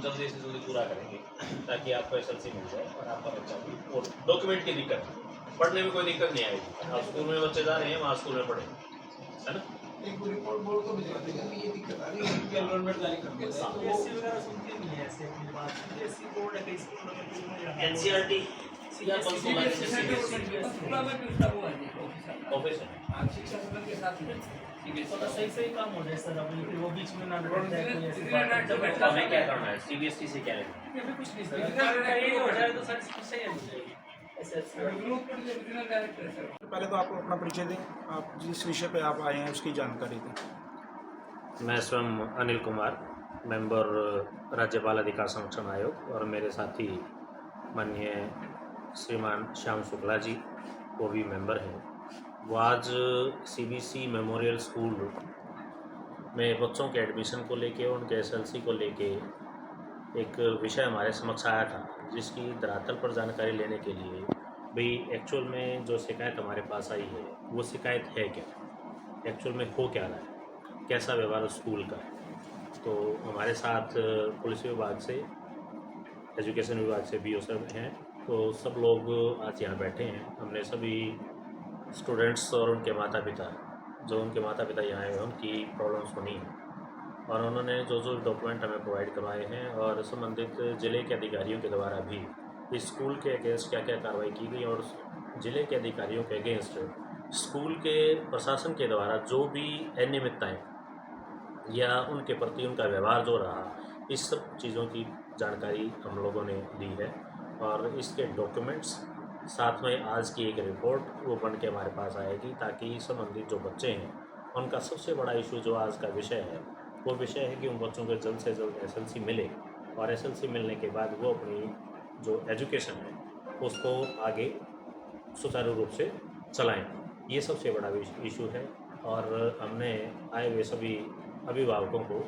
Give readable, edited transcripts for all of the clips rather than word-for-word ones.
जल्दी से जल्दी पूरा करेंगे ताकि आपको एसएलसी मिल जाए और आपका बच्चा भी, और डॉक्यूमेंट की दिक्कत है, पढ़ने में कोई दिक्कत नहीं आएगी। आप स्कूल में बच्चे जा रहे हैं, वहाँ स्कूल में पढ़े, है ना। एक रिपोर्ट बोर्ड को भिजवा देगा कि ये दिक्कत आ रही है, उनकी एनरोलमेंट जारी कर देगा। सीबीएसई वगैरह सुनते नहीं है ऐसे अपनी बात। सीबीएसई बोर्ड है, कई स्कूलों में एनसीईआरटी या ऑफिस है, शिक्षा सदन के साथ में थोड़ा सही काम हो जाए सर, अपनी फिर वो बीच में ना लटक जाए कोई ऐसी बात। जब हमें क्या करना है, सीबीएसई से क्या लेना है? ये भी कुछ नहीं सर, ये हो जाए तो सारी चीज़ सही हो जाएगी। पहले तो आपको अपना परिचय दें, आप जिस विषय पे आप आए हैं उसकी जानकारी दें। मैं स्वयं अनिल कुमार, मेंबर राज्यपाल अधिकार संरक्षण आयोग, और मेरे साथी माननीय श्रीमान श्याम शुक्ला जी, वो भी मेंबर हैं। वो आज सीबीसी मेमोरियल स्कूल में बच्चों के एडमिशन को लेके, उनके एसएलसी को लेके एक विषय हमारे समक्ष आया था, जिसकी धरातल पर जानकारी लेने के लिए भाई एक्चुअल में जो शिकायत हमारे पास आई है वो शिकायत है क्या, एक्चुअल में हो क्या रहा है, कैसा व्यवहार स्कूल का है। तो हमारे साथ पुलिस विभाग से, एजुकेशन विभाग से भी सब हैं, तो सब लोग आज यहाँ बैठे हैं। हमने सभी स्टूडेंट्स और उनके माता पिता, जो उनके माता पिता यहाँ आए हैं, उनकी प्रॉब्लम सुनी है, और उन्होंने जो जो डॉक्यूमेंट हमें प्रोवाइड करवाए हैं, और संबंधित ज़िले के अधिकारियों के द्वारा भी इस स्कूल के अगेंस्ट क्या क्या कार्रवाई की गई, और ज़िले के अधिकारियों के अगेंस्ट स्कूल के प्रशासन के द्वारा जो भी अनियमितताएँ या उनके प्रति उनका व्यवहार जो रहा, इस सब चीज़ों की जानकारी हम लोगों ने दी है। और इसके डॉक्यूमेंट्स साथ में आज की एक रिपोर्ट वो बन के हमारे पास आएगी, ताकि संबंधित जो बच्चे हैं उनका सबसे बड़ा इशू जो आज का विषय है वो विषय है कि उन बच्चों को जल्द से जल्द एसएलसी मिले, और एसएलसी मिलने के बाद वो अपनी जो एजुकेशन है उसको आगे सुचारू रूप से चलाएं। ये सबसे बड़ा इशू है, और हमने आए हुए सभी अभिभावकों को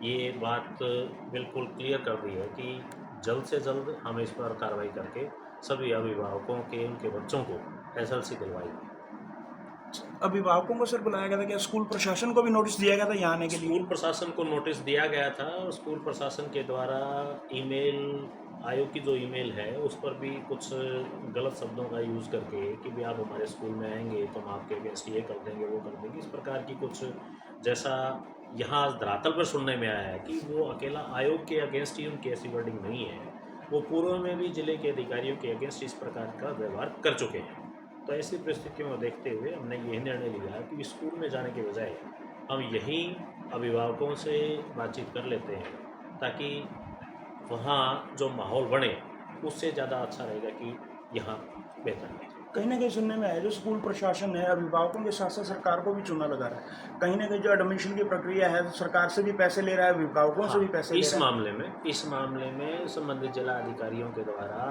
ये बात बिल्कुल क्लियर कर दी है कि जल्द से जल्द हम इस पर कार्रवाई करके सभी अभिभावकों के, उनके बच्चों को एसएलसी दिलवाएंगे। अभिभावकों को सर बुलाया गया था, क्या स्कूल प्रशासन को भी नोटिस दिया गया था यहाँ आने के लिए? स्कूल प्रशासन को नोटिस दिया गया था, और स्कूल प्रशासन के द्वारा ईमेल, आयोग की जो ईमेल है उस पर भी कुछ गलत शब्दों का यूज़ करके कि भी आप हमारे स्कूल में आएंगे तो हम आपके अगेंस्ट ये कर देंगे, वो कर देंगे, इस प्रकार की कुछ, जैसा यहाँ धरातल पर सुनने में आया है कि वो अकेला आयोग के अगेंस्ट ही उनकी ऐसी वर्डिंग नहीं है, वो पूर्व में भी जिले के अधिकारियों के अगेंस्ट इस प्रकार का व्यवहार कर चुके हैं। तो ऐसी परिस्थितियों को देखते हुए हमने ये निर्णय लिया कि स्कूल में जाने के बजाय हम यहीं अभिभावकों से बातचीत कर लेते हैं, ताकि वहाँ जो माहौल बने उससे ज़्यादा अच्छा रहेगा कि यहाँ बेहतर है। कहीं ना कहीं सुनने में आया जो स्कूल प्रशासन है अभिभावकों के साथ साथ सरकार को भी चूना लगा रहा है, कहीं ना कहीं जो एडमिशन की प्रक्रिया है तो सरकार से भी पैसे ले रहा है, अभिभावकों से भी पैसे ले रहा है। इस मामले में संबंधित जिला अधिकारियों के द्वारा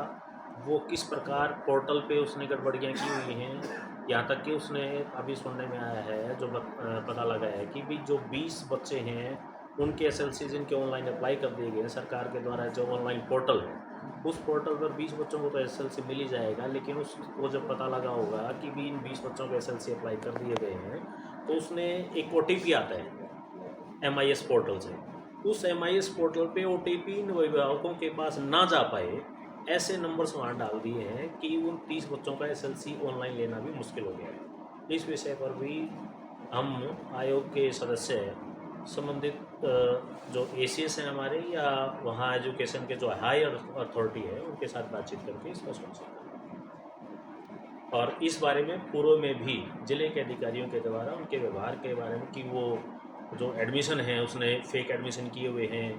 वो किस प्रकार पोर्टल पे उसने गड़बड़ियाँ की हुई हैं, यहाँ तक कि उसने अभी सुनने में आया है, जो पता लगा है कि भी जो 20 बच्चे हैं उनके एसएलसी जिनके ऑनलाइन अप्लाई कर दिए गए हैं सरकार के द्वारा, जो ऑनलाइन पोर्टल है उस पोर्टल पर 20 बच्चों को तो एसएलसी मिल ही जाएगा, लेकिन उसको जब पता लगा होगा कि भी इन 20 बच्चों को एसएलसी अप्लाई कर दिए गए हैं, तो उसने एक OTP आता है MIS पोर्टल से, उस MIS पोर्टल पे OTP इन अभिभावकों के पास ना जा पाए ऐसे नंबर्स वहाँ डाल दिए हैं कि उन 30 बच्चों का एसएलसी ऑनलाइन लेना भी मुश्किल हो गया है। इस विषय पर भी हम आयोग के सदस्य संबंधित जो ACS हैं हमारे, या वहाँ एजुकेशन के जो हायर अथॉरिटी है उनके साथ बातचीत करके इसका सोचेंगे। और इस बारे में पूर्व में भी जिले के अधिकारियों के द्वारा उनके व्यवहार के बारे में कि वो जो एडमिशन है उसने फेक एडमिशन किए हुए हैं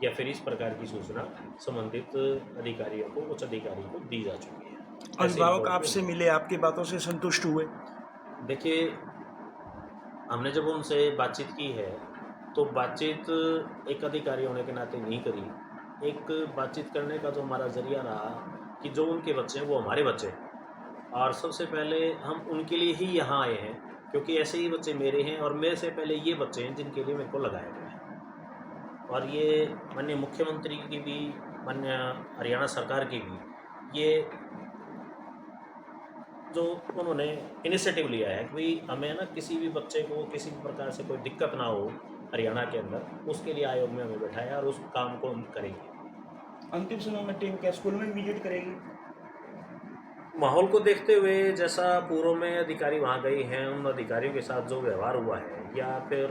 या फिर इस प्रकार की सूचना संबंधित अधिकारियों को, उच्च अधिकारियों को दी जा चुकी है। अभिभावक आपसे मिले, आपकी बातों से संतुष्ट हुए? देखिए, हमने जब उनसे बातचीत की है तो बातचीत एक अधिकारी होने के नाते नहीं करी, एक बातचीत करने का जो हमारा जरिया रहा कि जो उनके बच्चे हैं वो हमारे बच्चे हैं, और सबसे पहले हम उनके लिए ही यहाँ आए हैं, क्योंकि ऐसे ही बच्चे मेरे हैं और मेरे से पहले ये बच्चे हैं जिनके लिए मेरे को लगाया गया है। और ये माननीय मुख्यमंत्री की भी, माननीय हरियाणा सरकार की भी, ये जो उन्होंने इनिशिएटिव लिया है कि भाई हमें ना किसी भी बच्चे को किसी भी प्रकार से कोई दिक्कत ना हो हरियाणा के अंदर, उसके लिए आयोग में हमें बैठाया और उस काम को हम करेंगे। अंतिम समय में टीम क्या स्कूल में विजिट करेगी? माहौल को देखते हुए जैसा पूर्व में अधिकारी वहाँ गए हैं, उन अधिकारियों के साथ जो व्यवहार हुआ है या फिर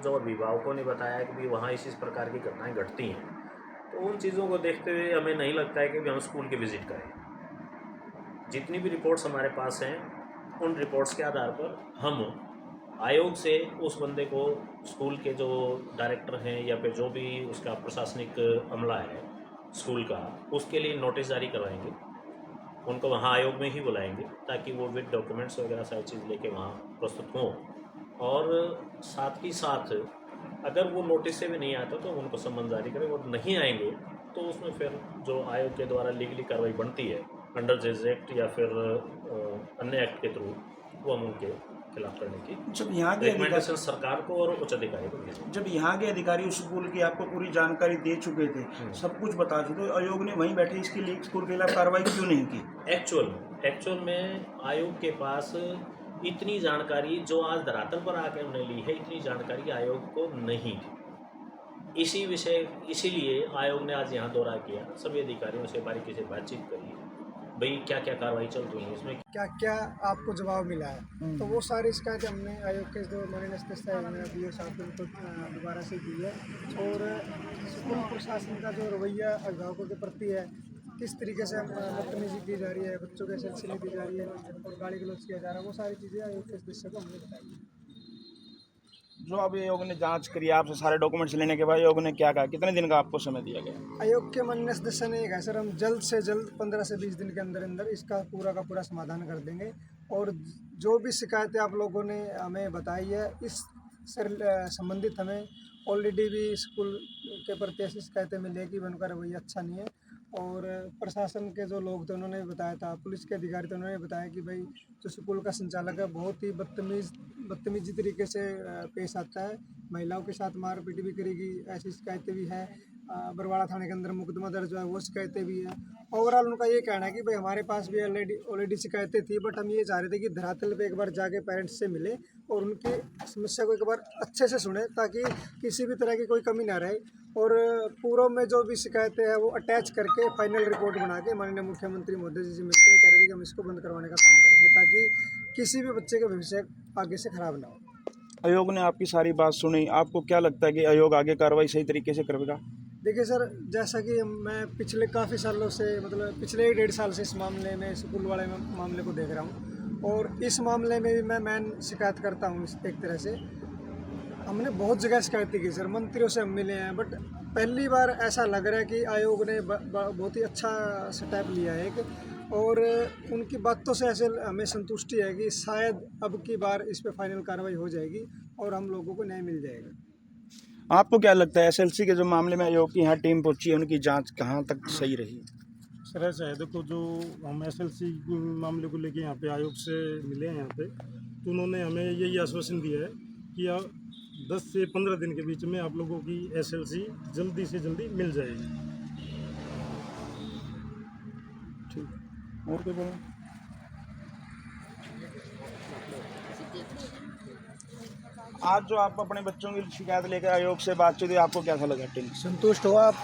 जो अभिभावकों ने बताया कि भी वहाँ इस प्रकार की घटनाएं घटती हैं, तो उन चीज़ों को देखते हुए हमें नहीं लगता है कि भी हम स्कूल की विज़िट करें। जितनी भी रिपोर्ट्स हमारे पास हैं, उन रिपोर्ट्स के आधार पर हम आयोग से उस बंदे को, स्कूल के जो डायरेक्टर हैं या फिर जो भी उसका प्रशासनिक अमला है स्कूल का, उसके लिए नोटिस जारी करवाएंगे। उनको वहाँ आयोग में ही बुलाएंगे ताकि वो विद डॉक्यूमेंट्स वगैरह सारी चीज़ लेके वहाँ प्रस्तुत हों, और साथ ही साथ अगर वो नोटिस से भी नहीं आता तो उनको सम्मन जारी करें, और नहीं आएंगे तो उसमें फिर जो आयोग के द्वारा लीगली कार्रवाई बनती है अंडर जेज एक्ट या फिर अन्य एक्ट के थ्रू, वो हम उनके खिलाफ करने की जब यहाँ के रिकमेंडेशन सरकार को और उच्च अधिकारी को भेजेंगे। जब यहाँ के अधिकारी उस स्कूल की आपको पूरी जानकारी दे चुके थे, सब कुछ बता चुके, तो आयोग ने वहीं बैठे इसके लिए स्कूल के खिलाफ कार्रवाई क्यों नहीं की? एक्चुअल में आयोग के पास इतनी जानकारी जो आज धरातल पर आकर हमने ली है, इतनी जानकारी आयोग को नहीं थी। इसीलिए आयोग ने आज यहाँ दौरा किया, सभी अधिकारियों से बारीकी से बातचीत करी, भाई क्या क्या कार्रवाई चल रही है, इसमें क्या क्या आपको जवाब मिला है। तो वो सारी शिकायतें हमने आयोग के जो माननीय सदस्य BO साहब को उनको दोबारा से दी है। और स्कूल प्रशासन का जो रवैया अभिभावकों के प्रति है, किस तरीके से बदतमीजी की जा रही है, बच्चों के सिलसिले दी जा रही है और गाली गलौज किया जा रहा है, वो सारी चीज़ें आयोग के सदस्य को हमने बताई। जो अब आयोग ने जांच करी, आपसे सारे डॉक्यूमेंट्स लेने के बाद आयोग ने क्या कहा, कितने दिन का आपको समय दिया गया? आयोग के माननीय सदस्य ने कहा सर, हम जल्द से जल्द 15 से 20 दिन के अंदर अंदर इसका पूरा का पूरा समाधान कर देंगे, और जो भी शिकायतें आप लोगों ने हमें बताई है इस संबंधित हमें ऑलरेडी भी स्कूल के प्रति ऐसी शिकायतें मिली कि उनका रवैया अच्छा नहीं है। और प्रशासन के जो लोग थे उन्होंने बताया था, पुलिस के अधिकारी थे, उन्होंने बताया कि भाई जो स्कूल का संचालक है बहुत ही बदतमीजी तरीके से पेश आता है, महिलाओं के साथ मारपीट भी करेगी, ऐसी शिकायतें भी हैं। बरवाड़ा थाने के अंदर मुकदमा दर्ज हुआ है, वो शिकायतें भी हैं। ओवरऑल उनका ये कहना है कि भाई हमारे पास भी ऑलरेडी शिकायतें थी, बट हम ये चाह रहे थे कि धरातल पे एक बार जाके पेरेंट्स से मिले और उनकी समस्या को एक बार अच्छे से सुने, ताकि किसी भी तरह की कोई कमी ना रहे, और पूर्व में जो भी शिकायतें हैं वो अटैच करके फाइनल रिपोर्ट बना के माननीय मुख्यमंत्री महोदय जी से मिलकर कह रहे थे कि हम इसको बंद करवाने का काम करेंगे, ताकि किसी भी बच्चे का भविष्य आगे से खराब ना हो। आयोग ने आपकी सारी बात सुनी, आपको क्या लगता है कि आयोग आगे कार्रवाई सही तरीके से करेगा? देखिए सर, जैसा कि मैं पिछले काफ़ी सालों से, मतलब पिछले 1.5 साल से इस मामले में, स्कूल वाले मामले को देख रहा हूँ, और इस मामले में भी मैं मेन शिकायत करता हूँ। एक तरह से हमने बहुत जगह शिकायतें की सर, मंत्रियों से हम मिले हैं, बट पहली बार ऐसा लग रहा है कि आयोग ने बहुत ही अच्छा स्टेप लिया है एक, और उनकी बातों से ऐसे हमें संतुष्टि है कि शायद अब की बार इस पर फाइनल कार्रवाई हो जाएगी और हम लोगों को न्याय मिल जाएगा। आपको क्या लगता है SLC के जो मामले में आयोग की यहाँ टीम पहुँची है, उनकी जांच कहाँ तक सही रही? सर ऐसा है, देखो, जो हम SLC मामले को लेके यहाँ पे आयोग से मिले हैं यहाँ पे, तो उन्होंने हमें यही आश्वासन दिया है कि 10 से 15 दिन के बीच में आप लोगों की SLC जल्दी से जल्दी मिल जाएगी। ठीक, और क्या बोलें? आज जो आप अपने बच्चों की शिकायत लेकर आयोग से बातचीत हुई, आपको कैसा लगा? टीम संतुष्ट हो आप?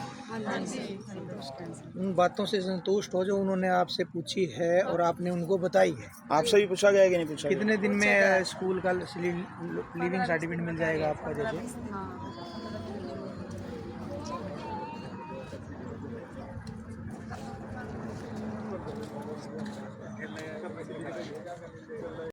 उन बातों से संतुष्ट हो जो उन्होंने आपसे पूछी है और आपने उनको बताई है? आपसे भी पूछा गया कि नहीं पूछा गया? कितने दिन में स्कूल का लिविंग सर्टिफिकेट मिल जाएगा आपका? जैसे